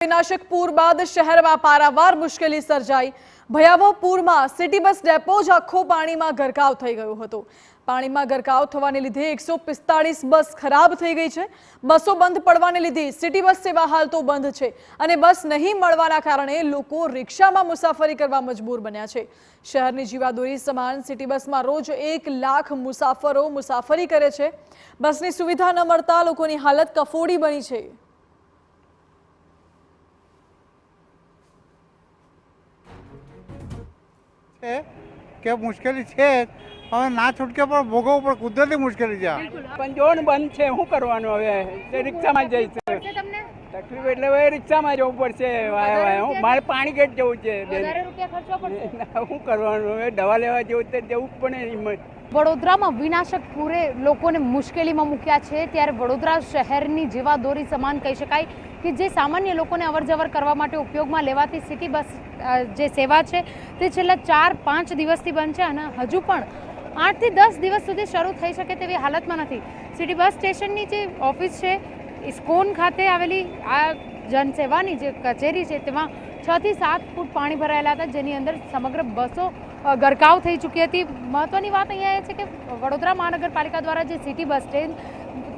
વિનાશક પૂર બાદ શહેરમાં પારાવાર મુશ્કેલી સર્જાઈ। ભયાવહ પૂરમાં સિટી બસ ડેપો જ આખો પાણીમાં ગરકાવ થઈ ગયો હતો। પાણીમાં ગરકાવ થવાને લીધે 145 બસ ખરાબ થઈ ગઈ છે। બસો બંધ પડવાને લીધે સિટી બસ સેવા હાલ તો બંધ છે અને બસ નહીં મળવાના કારણે લોકો રિક્ષામાં મુસાફરી કરવા મજબૂર બન્યા છે। શહેરની જીવાદોરી સમાન સિટી બસમાં રોજ 1 લાખ મુસાફરો મુસાફરી કરે છે। બસની સુવિધા ન મળતા લોકોની હાલત કફોડી બની છે। કે મુશ્કેલી છે હવે ના છૂટકે પણ ભોગવવું પણ કુદરતી મુશ્કેલી છે। પણ જોન બંધ છે શું કરવાનું હવે રિક્ષામાં જઈશ તકલીફ એટલે હવે રિક્ષામાં જવું પડશે હું મારે પાણી ગેટ જવું છે શું કરવાનું હવે દવા લેવા જવું તો જવું જ પડે। વડોદરામાં વિનાશક પૂરે લોકોને મુશ્કેલીમાં મૂક્યા છે ત્યારે વડોદરા શહેરની જીવાદોરી સમાન કહી શકાય કે જે સામાન્ય લોકોને અવરજવર કરવા માટે ઉપયોગમાં લેવાતી સિટી બસ જે સેવા છે તે છેલ્લા 4-5 દિવસથી બંધ છે અને હજુ પણ 8 થી 10 દિવસ સુધી શરૂ થઈ શકે તેવી હાલતમાં નથી। સિટી બસ સ્ટેશનની જે ઓફિસ છે ઇસ્કોન ખાતે આવેલી આ જનસેવાની જે કચેરી છે તેમાં 6 થી 7 ફૂટ પાણી ભરાયેલા હતા જેની અંદર સમગ્ર બસો ગરકાવ થઈ ચૂકી હતી। મહત્વની વાત અહીંયા એ છે કે વડોદરા મહાનગરપાલિકા દ્વારા જે સિટી બસ સ્ટેન્ડ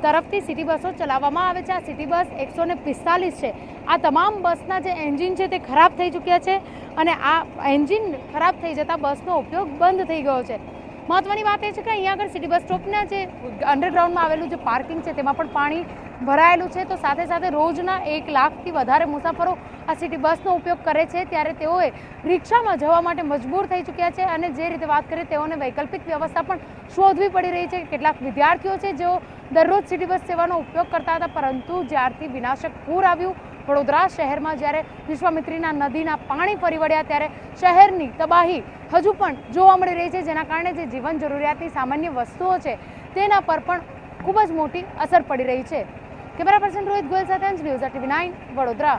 તરફથી સિટી બસો ચલાવવામાં આવે છે આ સિટી બસ 145 છે। આ તમામ બસના જે એન્જિન છે તે ખરાબ થઈ ચૂક્યા છે અને આ એન્જિન ખરાબ થઈ જતાં બસનો ઉપયોગ બંધ થઈ ગયો છે। મહત્વની વાત એ છે કે અહીંયા આગળ સિટી બસ સ્ટોપના જે અંડરગ્રાઉન્ડમાં આવેલું જે પાર્કિંગ છે તેમાં પણ પાણી ભરાયેલું છે તો સાથે સાથે રોજના 1 લાખથી વધારે મુસાફરો આ સિટી બસનો ઉપયોગ કરે છે ત્યારે તેઓએ રિક્ષામાં જવા માટે મજબૂર થઈ ચૂક્યા છે અને જે રીતે વાત કરીએ તેઓને વૈકલ્પિક વ્યવસ્થા પણ શોધવી પડી રહી છે। કેટલાક વિદ્યાર્થીઓ છે જેઓ દરરોજ સિટી બસ સેવાનો ઉપયોગ કરતા હતા પરંતુ જ્યારથી વિનાશક પૂર આવ્યું વડોદરા શહેરમાં જ્યારે વિશ્વામિત્રીના નદીના પાણી ફરી વળ્યા ત્યારે શહેરની તબાહી હજુ પણ જોવા મળી રહી છે જેના કારણે જે જીવન જરૂરિયાતની સામાન્ય વસ્તુઓ છે તેના પર પણ ખૂબ જ મોટી અસર પડી રહી છે। કેમેરા પર્સન રોહિત ગોયલ સાથે ન્યૂઝ 9 વડોદરા।